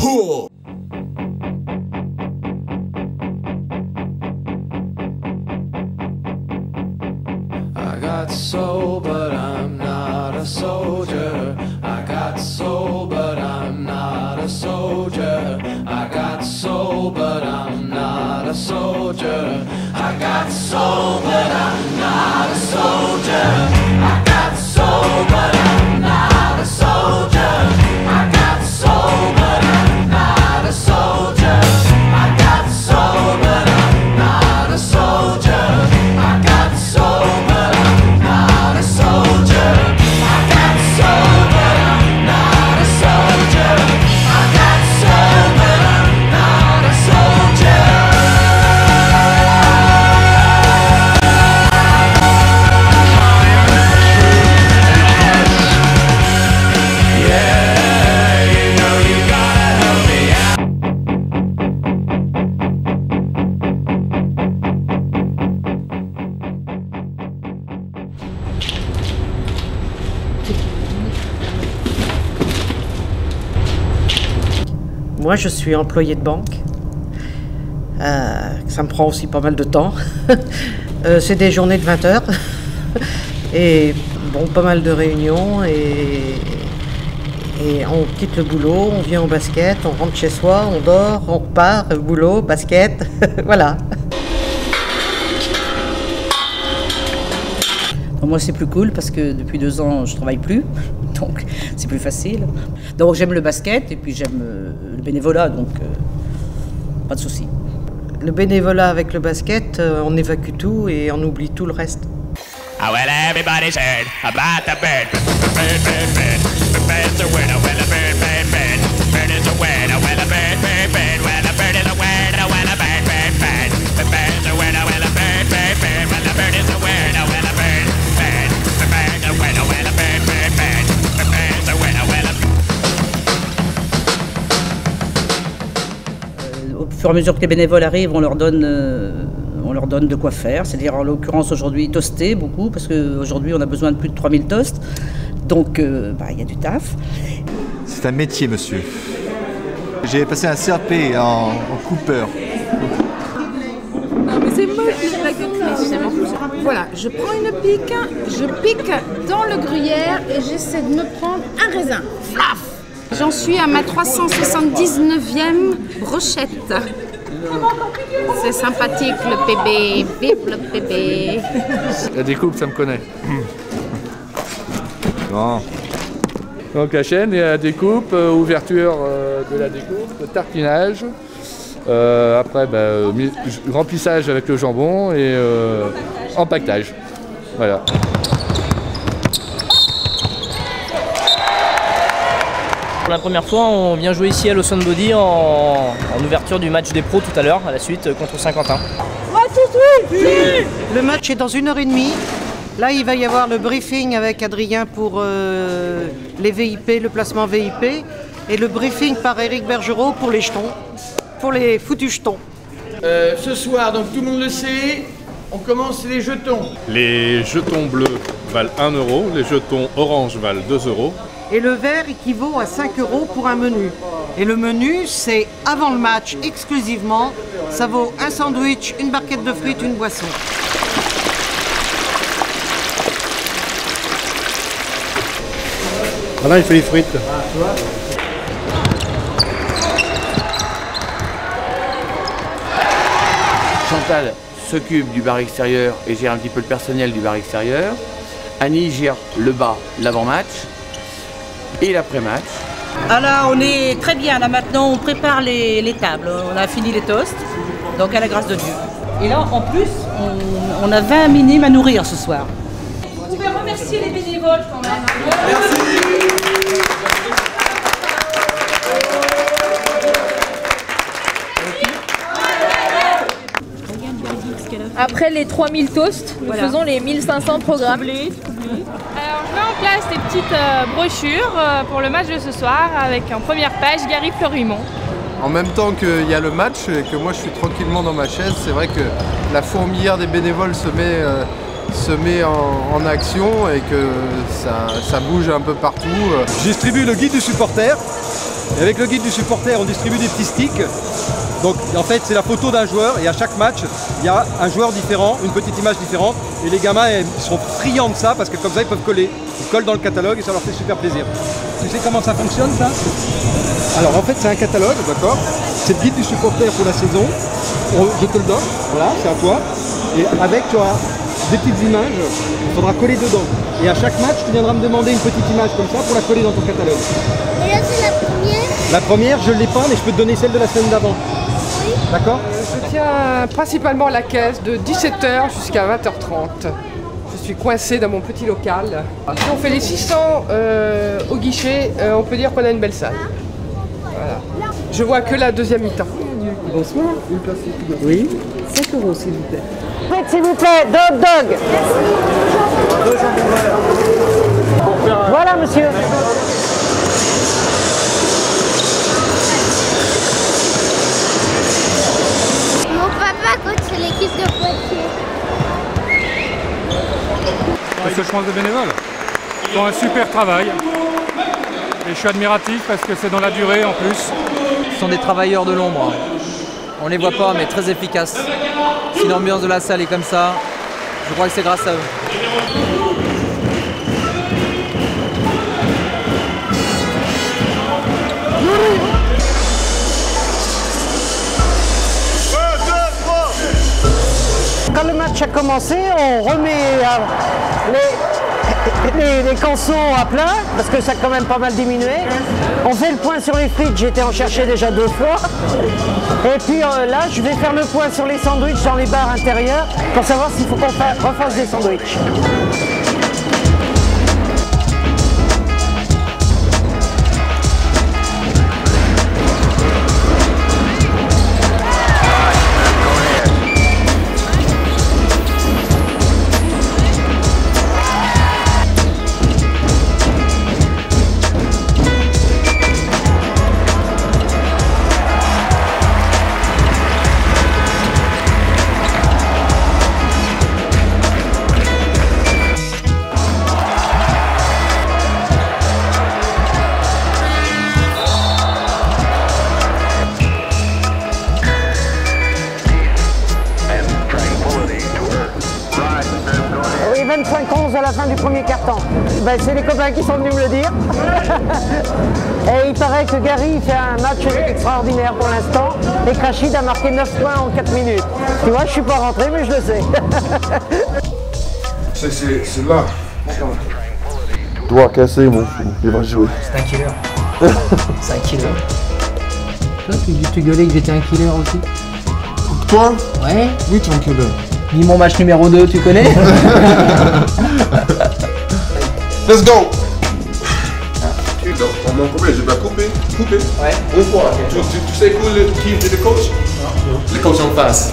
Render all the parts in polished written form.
I got soul, but I'm not a soldier. I got soul, but I'm not a soldier. I got soul, but I'm not a soldier. I got soul, but I'm not a soldier. I got soul, but I'm not a soldier. I got soul, but I'm not a soldier. I got soul, but I'm not a soldier. I got soul, but I'm not a soldier. I got soul, but I'm not a soldier. I got soul, but I'm not a soldier. Yeah, you know you gotta help me out. Moi, je suis employée de banque. Ça me prend aussi pas mal de temps. C'est des journées de 20 heures. Et bon, pas mal de réunions. Et on quitte le boulot, on vient au basket, on rentre chez soi, on dort, on repart, boulot, basket. Voilà. Moi, c'est plus cool parce que depuis 2 ans, je travaille plus, donc c'est plus facile. Donc j'aime le basket et puis j'aime le bénévolat, donc pas de souci. Le bénévolat avec le basket, on évacue tout et on oublie tout le reste. Oh, well, everybody's heard about the bird. Bird, bird, bird. The bird's a word. Oh, well, a bird, bird, bird. Bird is a word. Oh, well, a bird, bird, bird. Well, a bird is a word. Oh, well, a bird, bird, bird. The bird's a word. Oh, well, a bird, bird, bird. Well, a bird is a word. Oh, well, a bird, bird. The bird's a word. Oh, well, a bird, bird, bird. The bird's a word. Oh, well, a... Au fur et à mesure que les bénévoles arrivent, on leur donne de quoi faire. C'est-à-dire, en l'occurrence, aujourd'hui, toaster beaucoup, parce qu'aujourd'hui, on a besoin de plus de 3000 toasts. Donc, y a du taf. C'est un métier, monsieur. J'ai passé un CAP en coupeur. Non mais c'est moche, je la gueule. Voilà, je prends une pique, je pique dans le gruyère et j'essaie de me prendre un raisin. Flaf! J'en suis à ma 379e brochette. C'est sympathique le bébé, vive le bébé. La découpe, ça me connaît. Non. Donc la chaîne et la découpe, ouverture de la découpe, tartinage. Après, remplissage avec le jambon et empaquetage. Voilà. Pour la première fois, on vient jouer ici à Low Sound Body en ouverture du match des pros tout à l'heure, à la suite contre Saint-Quentin. Le match est dans 1h30. Là, il va y avoir le briefing avec Adrien pour les VIP, le placement VIP, et le briefing par Éric Bergerot pour les jetons, pour les foutus jetons. Ce soir, donc tout le monde le sait, on commence les jetons. Les jetons bleus valent 1 €, les jetons orange valent 2 €. Et le vert équivaut à 5 € pour un menu. Et le menu, c'est avant le match exclusivement. Ça vaut un sandwich, une barquette de frites, une boisson. Voilà, il fait les frites. Ah, tu vois. Chantal s'occupe du bar extérieur et gère un petit peu le personnel du bar extérieur. Annie gère le bas, l'avant-match et l'après-match. Ah là, on est très bien. Là maintenant, on prépare les tables. On a fini les toasts, donc à la grâce de Dieu. Et là, en plus, on a 20 minimes à nourrir ce soir. Vous pouvez remercier les bénévoles quand même. Merci. Après les 3000 toasts, nous faisons les 1500 programmes. Alors je mets en place des petites brochures pour le match de ce soir avec en première page Gary Fleurimont. En même temps qu'il y a le match et que moi je suis tranquillement dans ma chaise, c'est vrai que la fourmilière des bénévoles se met en action et que ça bouge un peu partout. Je distribue le guide du supporter Et avec le guide du supporter, on distribue des petits sticks. Donc en fait, c'est la photo d'un joueur et à chaque match, il y a un joueur différent, une petite image différente. Et les gamins, ils seront friands de ça parce que comme ça, ils peuvent coller. Ils collent dans le catalogue et ça leur fait super plaisir. Tu sais comment ça fonctionne, ça? Alors en fait, c'est un catalogue, d'accord? C'est le guide du supporter pour la saison. Je te le donne, voilà, c'est à toi. Et avec, tu auras des petites images, il faudra coller dedans. Et à chaque match, tu viendras me demander une petite image comme ça pour la coller dans ton catalogue. Et là, c'est la première? La première, je ne l'ai pas, mais je peux te donner celle de la semaine d'avant. Oui. D'accord? Je tiens principalement à la caisse de 17h jusqu'à 20h30. Je suis coincée dans mon petit local. Si on fait les 600 au guichet, on peut dire qu'on a une belle salle. Voilà. Je vois que la deuxième mi-temps. Bonsoir. Oui. 5 € s'il vous plaît. S'il vous plaît, de hot dog. Voilà, monsieur. Mon papa coach l'équipe de Poitiers. Qu'est-ce que je pense des bénévoles? Ils font un super travail. Et je suis admiratif parce que c'est dans la durée en plus. Ce sont des travailleurs de l'ombre. On les voit pas, mais très efficaces. Si l'ambiance de la salle est comme ça, je crois que c'est grâce à eux. Quand le match a commencé, on remet les cançons à plat, parce que ça a quand même pas mal diminué. On fait le point sur les frites, j'étais en chercher déjà 2 fois. Et puis là, je vais faire le point sur les sandwichs dans les bars intérieurs, pour savoir s'il faut qu'on refasse des sandwichs. Oui, 25-11 à la fin du premier quart-temps. Ben, c'est les copains qui sont venus me le dire. Et il paraît que Gary fait un match extraordinaire pour l'instant et que Rachid a marqué 9 points en 4 minutes. Tu vois, je suis pas rentré, mais je le sais. C'est là. Doigt cassé, mon fou. Il va jouer. C'est un killer. C'est un killer. Toi, tu gueulais que j'étais un killer aussi? Toi? Ouais. Oui, tu es un killer. Dis mon match numéro 2, tu connais? Let's go! On m'a coupé, je vais couper. Ouais. Une fois. Tu sais qui est le coach? Non. Le coach en face.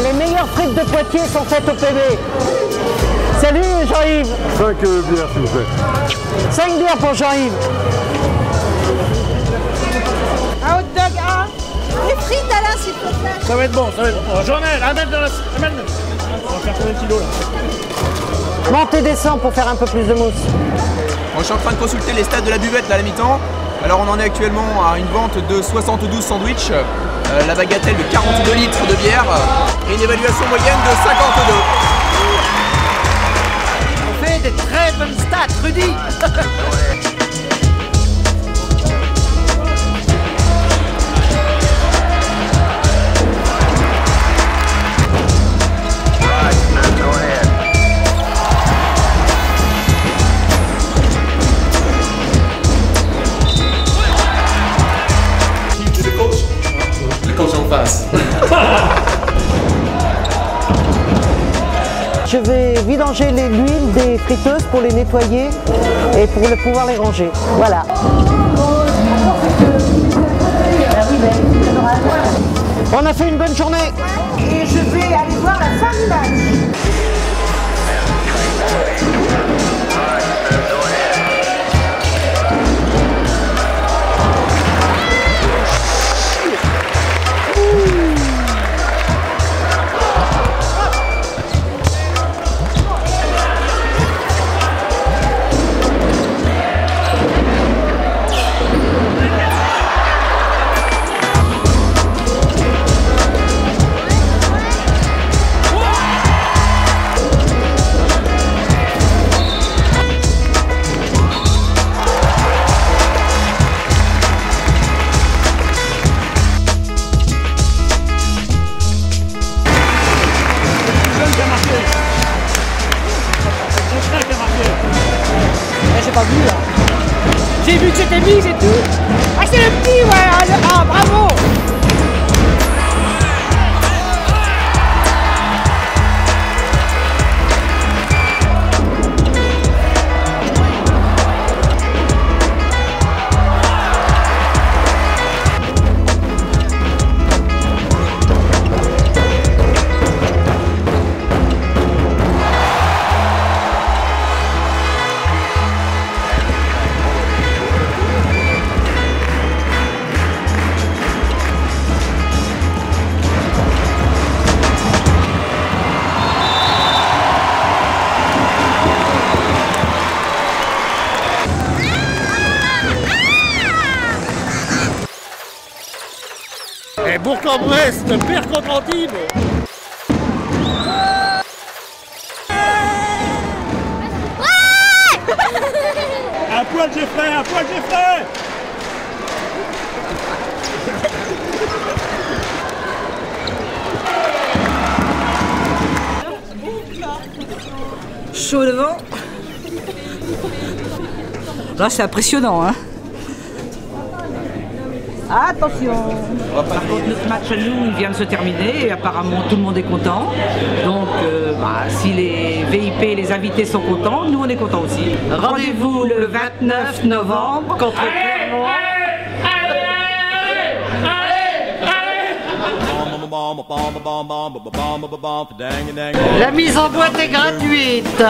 Les meilleures frites de Poitiers sont faites au PB. Salut Jean-Yves. 5 bières s'il vous plaît. 5 bières pour Jean-Yves. Un hot dog, un. Les frites Alain, s'il te plaît. Ça va être bon, ça va être bon. Journal, amène dans la... On va faire combien de kilos là? Monte et descends pour faire un peu plus de mousse. Je suis en train de consulter les stats de la buvette là, à la mi-temps. Alors on en est actuellement à une vente de 72 sandwichs, la bagatelle de 42 litres de bière et une évaluation moyenne de 52. On fait des très Grevenstadt, Rudy. Le coach en face. Je vais vidanger l'huile des friteuses pour les nettoyer et pour pouvoir les ranger. Voilà. On a fait une bonne journée. Et je vais aller voir la fin du match. J'ai pas vu là. J'ai vu que c'était mis, c'est tout. Ah, c'est le petit, ouais. Ah, bravo. Et Bourg-en-Bresse, pire contre Antibes. Un poil j'ai fait, un poil j'ai fait. Chaud devant. Là, c'est impressionnant, hein. Attention. Par contre, notre match à nous, il vient de se terminer et apparemment tout le monde est content. Donc, si les VIP et les invités sont contents, nous on est contents aussi. Rendez-vous le 29 novembre contre Clermont. La mise en boîte est gratuite.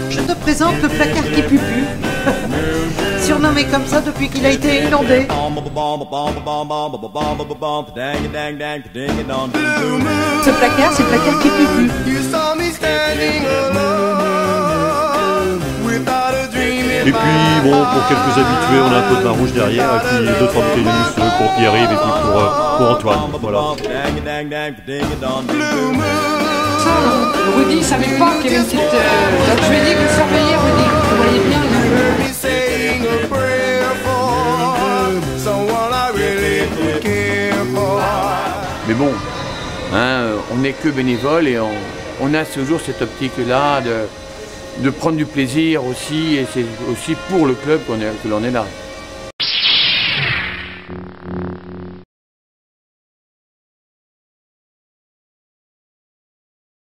Je te présente le placard qui pupu, surnommé comme ça depuis qu'il a été inondé. Ce placard, c'est le placard qui pupu. Et puis bon, pour quelques habitués, on a un peu de vin rouge derrière, et puis 2-3 bouteilles de mousseux pour Pierre-Yves et puis pour Antoine. Voilà. Rudy savait pas qu'il y avait une petite... Donc je lui ai dit que surveillait Rudy. Vous voyez bien. Mais bon, hein, on n'est que bénévole et on a toujours cette optique-là de prendre du plaisir aussi, et c'est aussi pour le club que l'on est là.